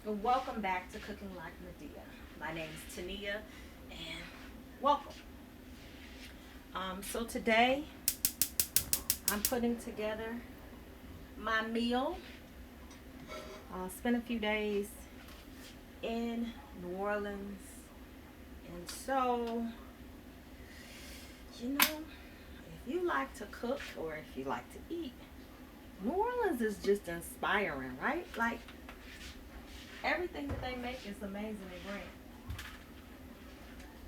Welcome back to Cooking Like Medea. My name is Tania and welcome. So today I'm putting together my meal. Spent a few days in New Orleans, and so if you like to cook or if you like to eat, New Orleans is just inspiring, right? Like everything that they make is amazing and grand.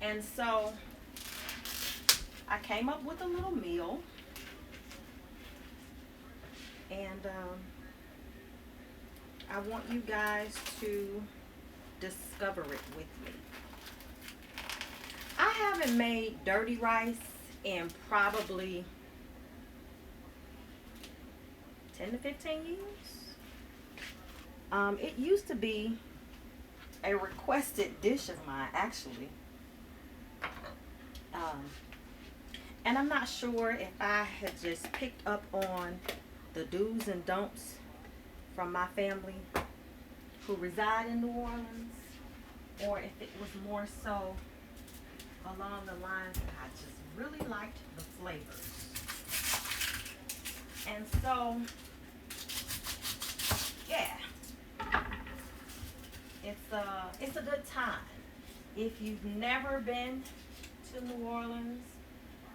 And so I came up with a little meal, and I want you guys to discover it with me. I haven't made dirty rice in probably 10 to 15 years. It used to be a requested dish of mine, actually. Um, and I'm not sure if I had just picked up on the do's and don'ts from my family who reside in New Orleans, or if it was more so along the lines that I just really liked the flavors. And so, yeah, it's a good time. If you've never been to New Orleans,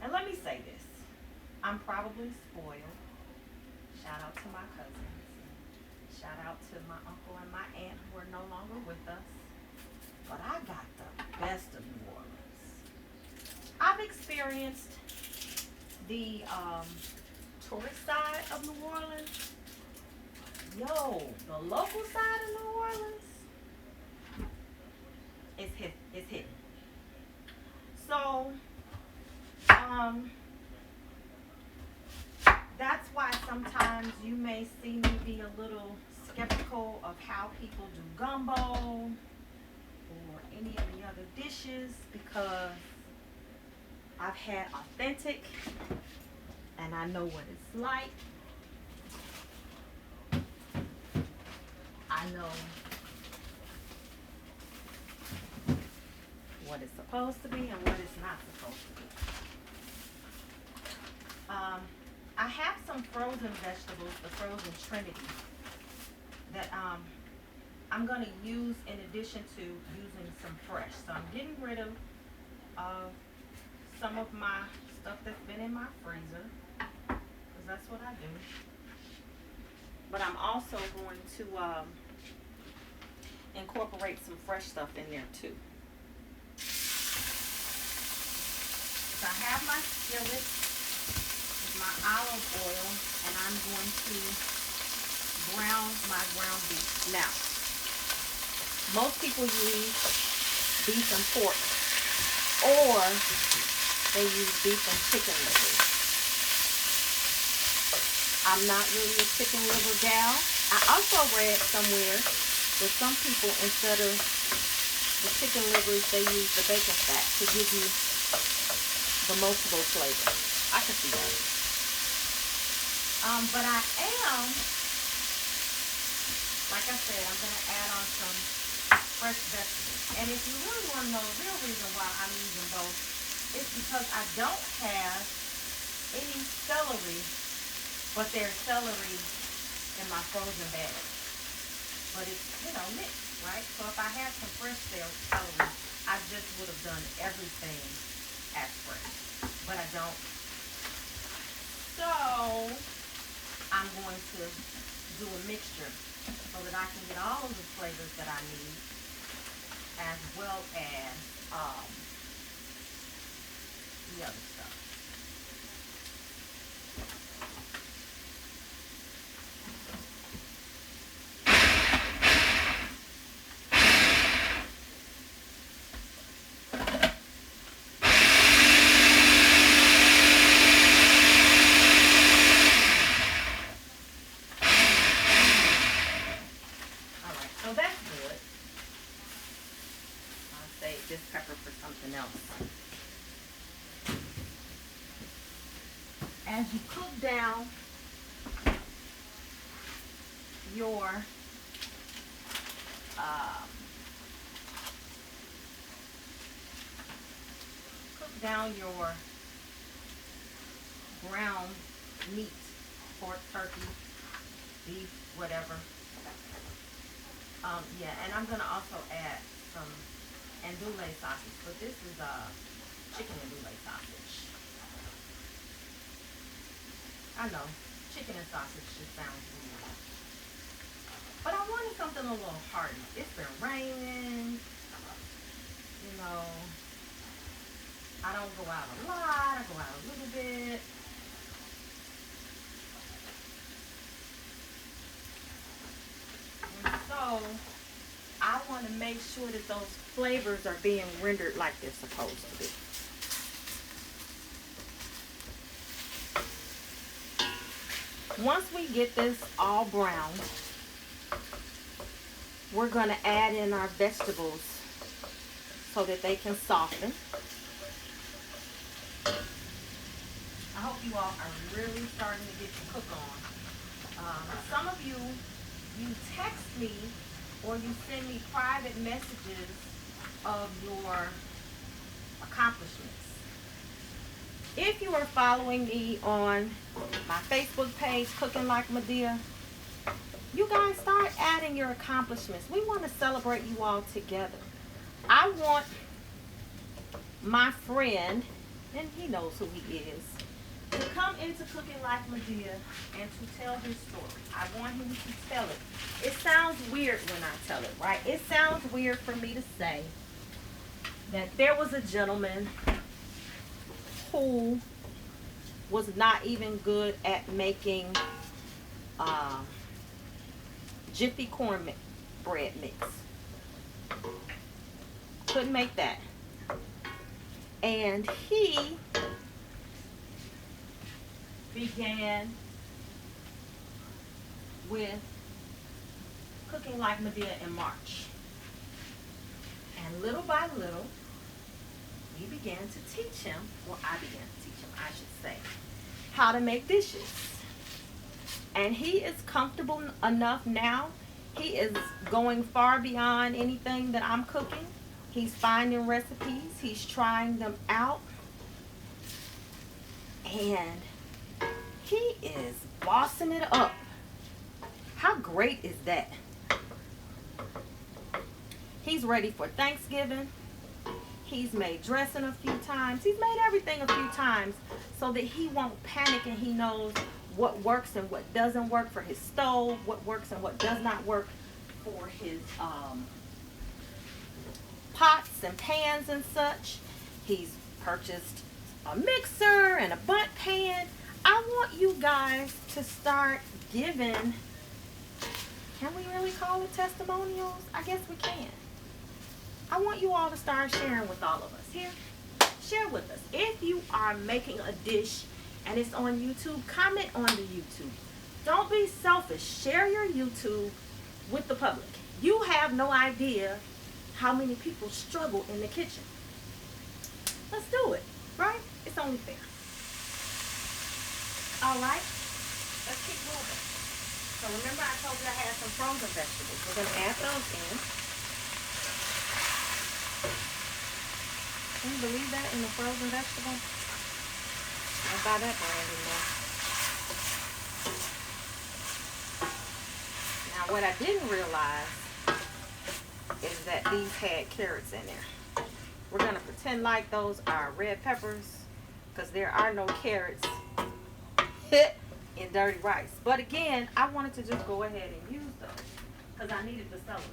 and let me say this, I'm probably spoiled. Shout out to my cousins. Shout out to my uncle and my aunt who are no longer with us. But I got the best of New Orleans. I've experienced the tourist side of New Orleans. Yo, the local side of New Orleans is hidden. So, that's why sometimes you may see me be a little skeptical of how people do gumbo or any of the other dishes, because I've had authentic and I know what it's like. I know what it's supposed to be and what it's not supposed to be. I have some frozen vegetables, the frozen trinity, that I'm going to use in addition to using some fresh. So I'm getting rid of some of my stuff that's been in my freezer, because that's what I do. But I'm also going to incorporate some fresh stuff in there too. So I have my skillet with my olive oil, and I'm going to brown my ground beef. Now, most people use beef and pork, or they use beef and chicken livers. I'm not really a chicken liver gal. I also read somewhere that some people, instead of the chicken livers, they use the bacon fat to give you the multiple flavor. I can see that. But I am, like I said, I'm going to add on some fresh vegetables. And if you really want to know the real reason why I'm using both, it's because I don't have any celery, but there's celery in my frozen bag. But it's, mixed, right? So if I had some fresh celery, I just would have done everything as fresh. But I don't. So I'm going to do a mixture so that I can get all of the flavors that I need, as well as the other stuff. All right, so that's good. I'll save this pepper for something else. As you cook down your cook down your ground meat, pork, turkey, beef, whatever. Yeah, and I'm gonna also add some andouille sausage, but this is chicken andouille sausage. I know, chicken and sausage just sounds weird, but I wanted something a little hearty. It's been raining, you know. I don't go out a lot. I go out a little bit. And so I want to make sure that those flavors are being rendered like they're supposed to be. Once we get this all brown, we're going to add in our vegetables so that they can soften. I hope you all are really starting to get your cook on. Some of you text me or you send me private messages of your accomplishments. If you are following me on my Facebook page, Cooking Like Medea, you guys start adding your accomplishments. We want to celebrate you all together. I want my friend, and he knows who he is, to come into Cooking Like Medea and to tell his story. I want him to tell it. It sounds weird when I tell it, right? It sounds weird for me to say that there was a gentleman who was not even good at making Jiffy cornbread mix. Couldn't make that. And he began with Cooking Like Medea in March. And little by little, we began to teach him, well, I began to teach him, I should say, how to make dishes. And he is comfortable enough now. He is going far beyond anything that I'm cooking. He's finding recipes. He's trying them out. And he is bossing it up. How great is that? He's ready for Thanksgiving. He's made dressing a few times. He's made everything a few times so that he won't panic, and he knows what works and what doesn't work for his stove, what works and what does not work for his pots and pans and such. He's purchased a mixer and a bundt pan. I want you guys to start giving, can we really call it testimonials? I guess we can. I want you all to start sharing with all of us here. Share with us. If you are making a dish and it's on YouTube, comment on the YouTube. Don't be selfish. Share your YouTube with the public. You have no idea how many people struggle in the kitchen. Let's do it, right? It's only fair. All right, let's keep moving. So remember I told you I had some frozen vegetables. We're going to add those in. Can you believe that, in a frozen vegetable? I buy that brand anymore. Now what I didn't realize is that these had carrots in there. We're going to pretend like those are red peppers because there are no carrots in dirty rice. But again, I wanted to just go ahead and use those because I needed the celery.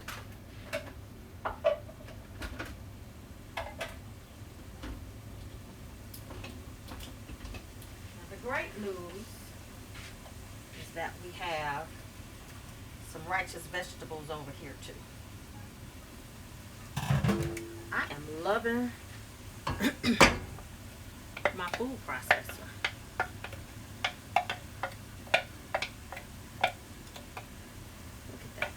Great news is that we have some righteous vegetables over here too. I am loving my food processor. Look at that.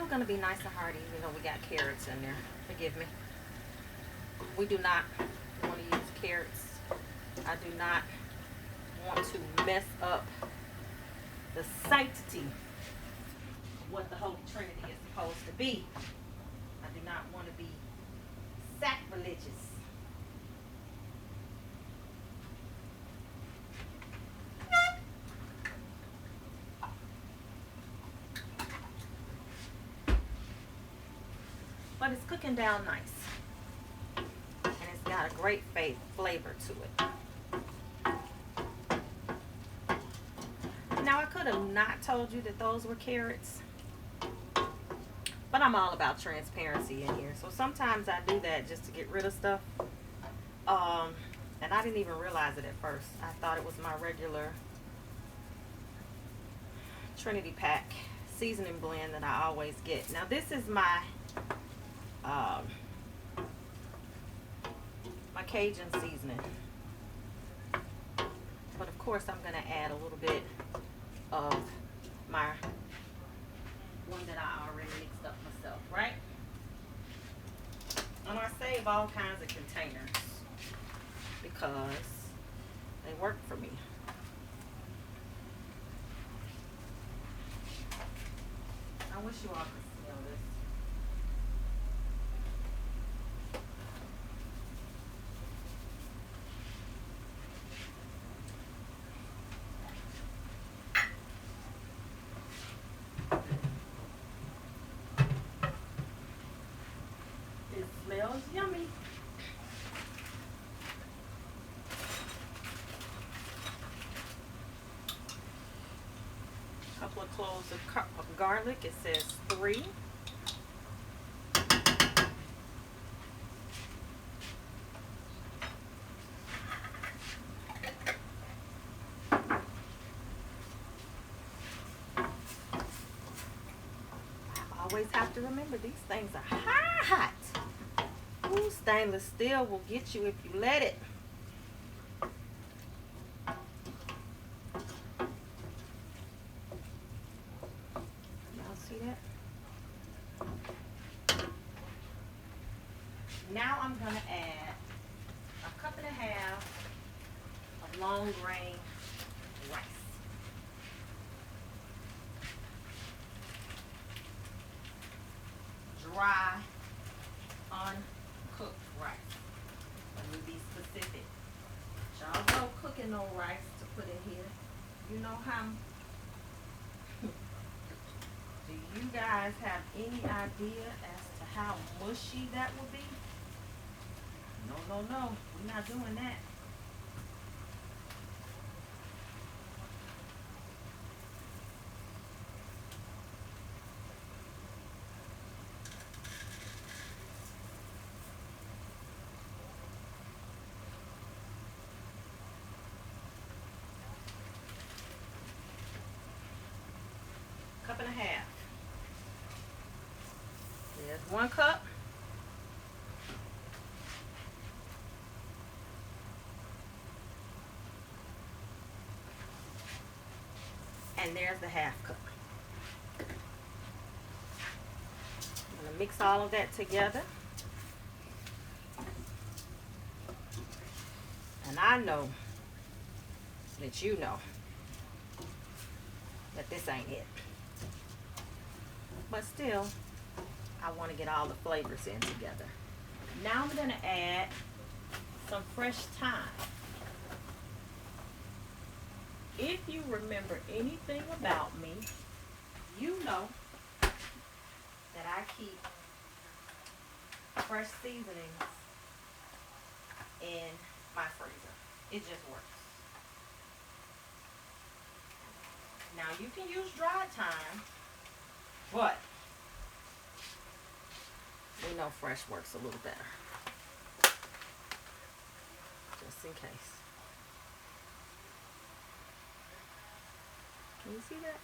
Going to be nice and hearty, even though we got carrots in there. Forgive me. We do not want to use carrots. I do not want to mess up the sanctity of what the Holy Trinity is supposed to be. I do not want to be sacrilegious. But it's cooking down nice. And it's got a great flavor to it. Now I could have not told you that those were carrots. But I'm all about transparency in here. So sometimes I do that just to get rid of stuff. And I didn't even realize it at first. I thought it was my regular Trinity Pack seasoning blend that I always get. Now this is my my Cajun seasoning. But of course I'm going to add a little bit of my one that I already mixed up myself, right? And I save all kinds of containers because they work for me. I wish you all could smell this. It smells yummy. Couple of cloves of garlic. It says 3. I always have to remember these things are hot. Ooh, stainless steel will get you if you let it. See that? Now I'm going to add a cup and a half of long grain rice. Dry, uncooked rice. Let me be specific. Y'all know cooking no rice to put in here. You know how. Do you guys have any idea as to how mushy that would be? No. We're not doing that. Cup and a half. There's 1 cup. And there's the half cup. I'm going to mix all of that together. And I know that you know that this ain't it. But still, I want to get all the flavors in together. Now I'm going to add some fresh thyme. If you remember anything about me, you know that I keep fresh seasonings in my freezer. It just works. Now you can use dried thyme, but we know fresh works a little better. Just in case. Can you see that?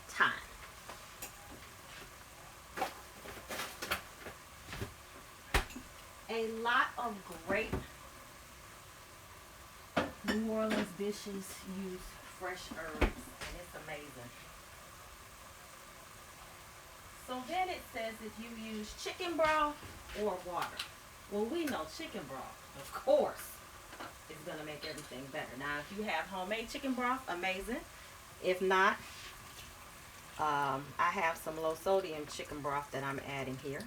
Thyme. A lot of great New Orleans dishes use fresh herbs, and it's amazing. So then it says if you use chicken broth, or water. Well, we know chicken broth, of course, is going to make everything better. Now, if you have homemade chicken broth, amazing. If not, I have some low sodium chicken broth that I'm adding here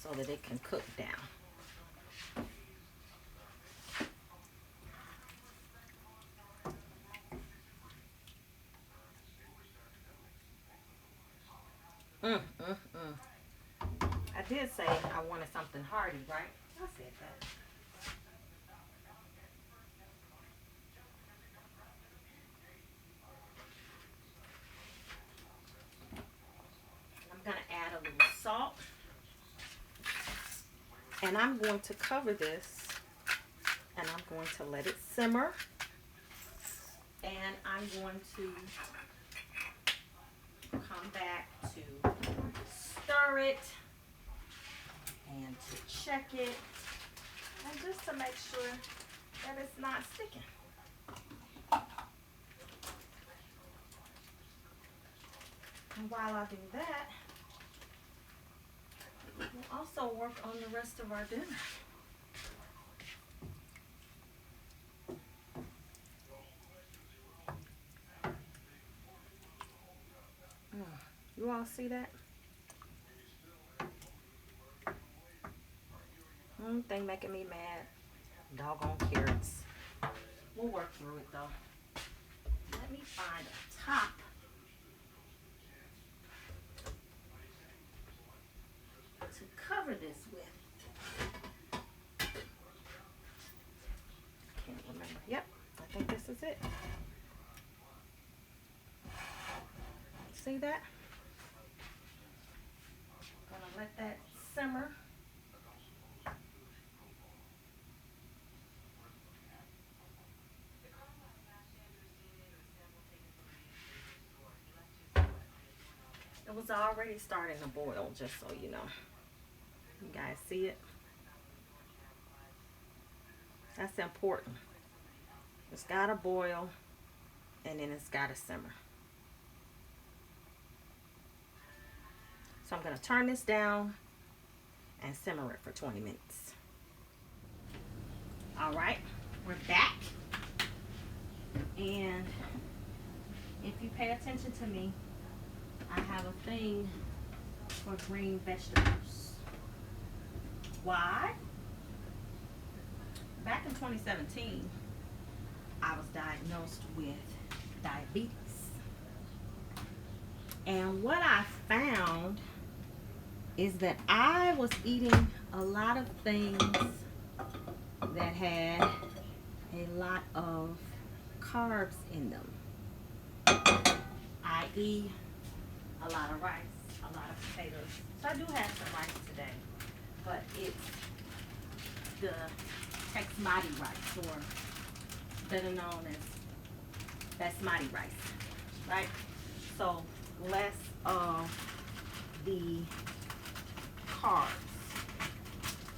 so that it can cook down. I did say I wanted something hearty, right? I said that. I'm going to add a little salt. And I'm going to cover this and I'm going to let it simmer. And I'm going to come back to stir it and to check it, and just to make sure that it's not sticking. And while I do that, we'll also work on the rest of our dinner. You all see that? Thing making me mad. Doggone carrots. We'll work through it though. Let me find a top. To cover this with. Can't remember. Yep, I think this is it. See that? Gonna let that simmer. It was already starting to boil, just so you know. You guys see it? That's important. It's gotta boil and then it's gotta simmer. So I'm gonna turn this down and simmer it for 20 minutes. All right, we're back. And if you pay attention to me, I have a thing for green vegetables. Why? Back in 2017, I was diagnosed with diabetes. And what I found is that I was eating a lot of things that had a lot of carbs in them, i.e. a lot of rice, a lot of potatoes. So I do have some rice today, but it's the Basmati rice, or better known as basmati rice, right? So less of the carbs,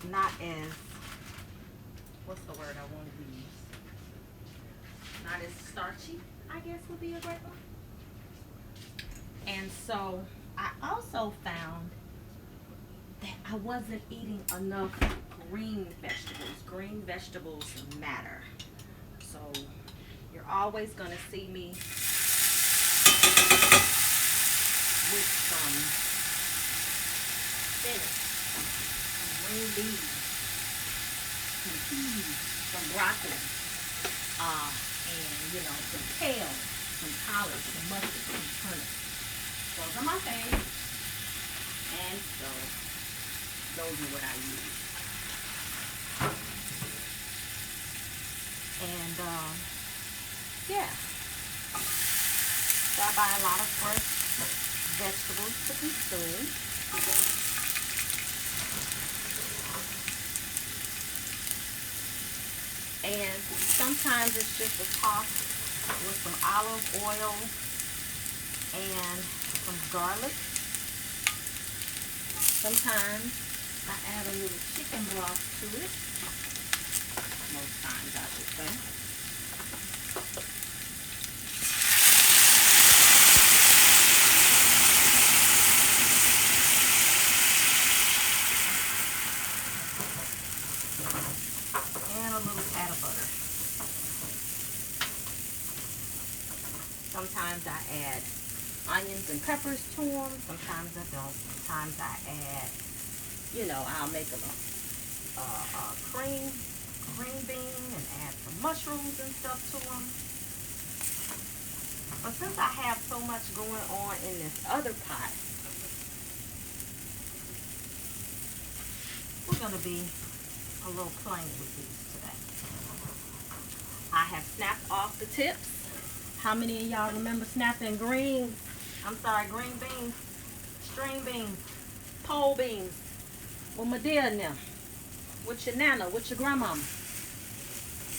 not as, what's the word I want to use? Not as starchy, I guess would be a great one. And so I also found that I wasn't eating enough green vegetables. Green vegetables matter. So you're always going to see me with some spinach, some green beans, some peas, some broccoli, and some kale, some collards, some mustard, some turnips. Those are my things, and so those are what I use. And yeah, so I buy a lot of fresh vegetables to consume. And sometimes it's just a toss with some olive oil and some garlic. Sometimes I add a little chicken broth to it. Most times, I should say. Sometimes I add onions and peppers to them. Sometimes I don't. Sometimes I add, you know, I'll make them a green bean and add some mushrooms and stuff to them. But since I have so much going on in this other pot, we're going to be a little plain with these today. I have snapped off the tips. How many of y'all remember snapping green beans, string beans, pole beans, with my dear in them, with your nana, with your grandmama,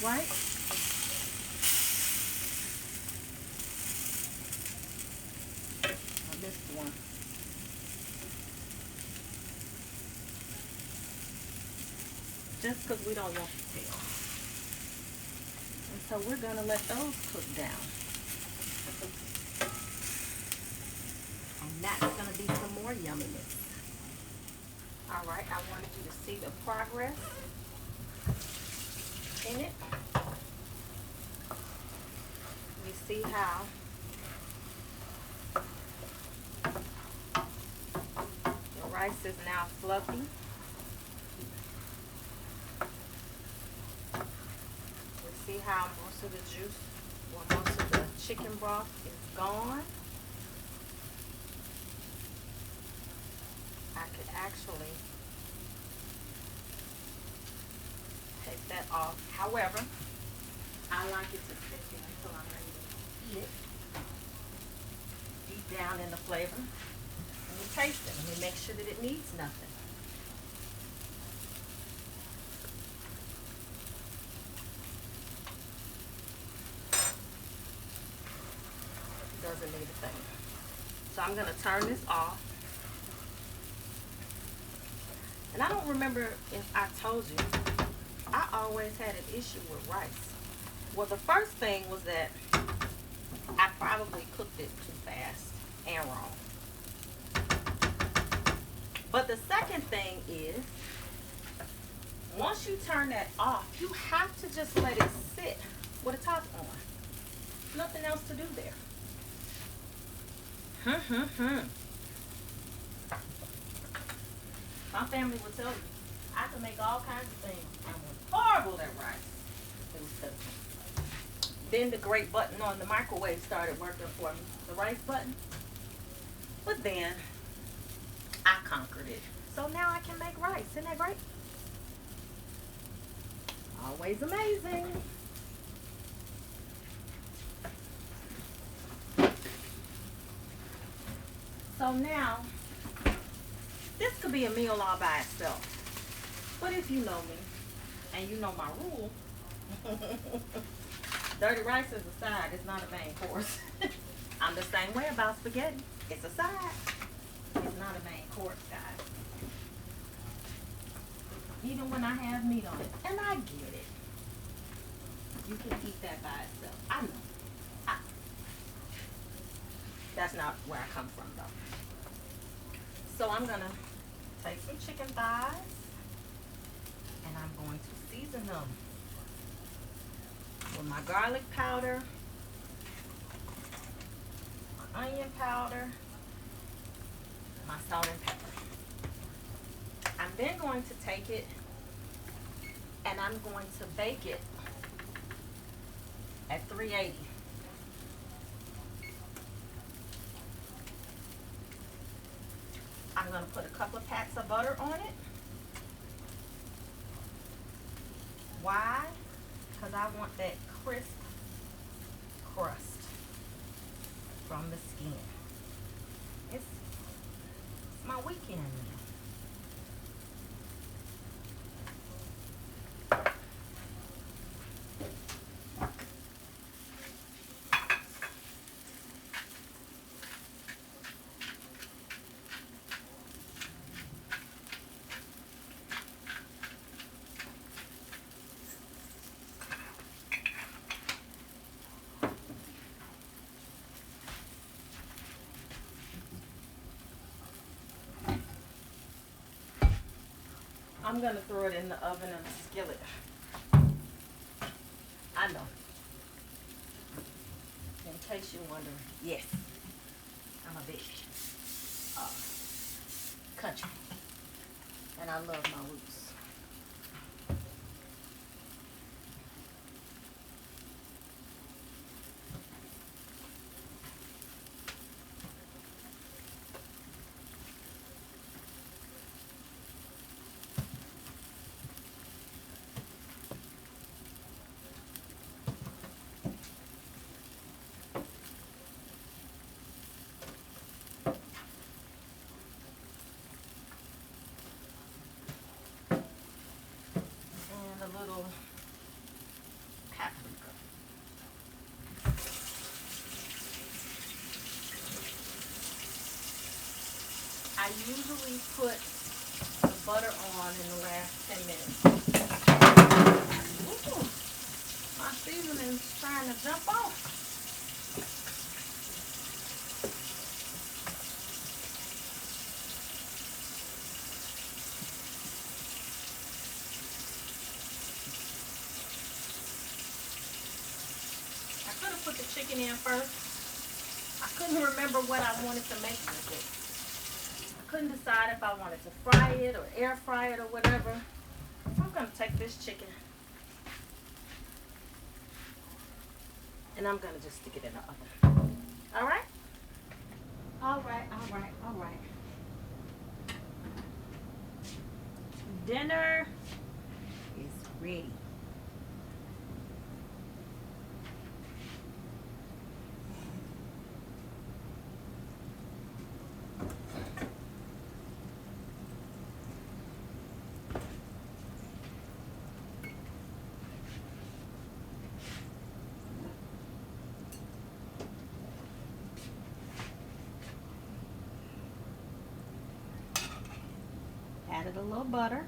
right? I missed one. Just because we don't want the tail. And so we're going to let those cook down. And that's going to be some more yumminess. All right, I wanted you to see the progress in it. We see how the rice is now fluffy. We see how most of the juice, well, most of the chicken broth is gone. I could actually take that off. However, I like it to sit there until I'm ready to eat it. Deep down in the flavor. Let me taste it. Let me make sure that it needs nothing. It doesn't need a thing. So I'm going to turn this off. And I don't remember if I told you, I always had an issue with rice. Well, the first thing was that I probably cooked it too fast and wrong. But the second thing is, once you turn that off, you have to just let it sit with the top on. Nothing else to do there. My family will tell you, I can make all kinds of things. I'm horrible at rice. It was tough. Then the great button on the microwave started working for me, the rice button. But then I conquered it. So now I can make rice. Isn't that great? Always amazing. So now, this could be a meal all by itself. But if you know me, and you know my rule, dirty rice is a side, it's not a main course. I'm the same way about spaghetti. It's a side. It's not a main course, guys. Even when I have meat on it. And I get it. You can eat that by itself. I know. That's not where I come from, though. So I'm going to take some chicken thighs. And I'm going to season them with my garlic powder, my onion powder, my salt and pepper. I'm then going to take it and I'm going to bake it at 380. I'm going to put a couple of pats of butter on it. Why? Because I want that crisp crust from the skin. It's my weekend meal. I'm going to throw it in the oven in a skillet. I know. case you're wondering, yes, I'm a big country, and I love my roots. A little paprika. I usually put the butter on in the last 10 minutes. Ooh, my seasoning's trying to jump off. I could have put the chicken in first. I couldn't remember what I wanted to make with it. I couldn't decide if I wanted to fry it or air fry it or whatever. So I'm going to take this chicken and I'm going to just stick it in the oven. All right? All right, all right, all right. Dinner is ready. Added a little butter.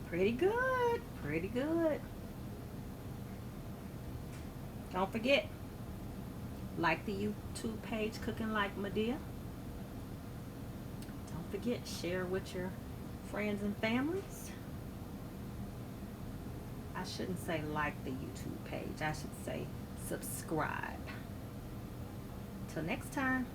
Pretty good, pretty good. Don't forget, like the YouTube page Cooking Like Medea. Don't forget, share with your friends and families. I shouldn't say like the YouTube page, I should say subscribe. Till next time.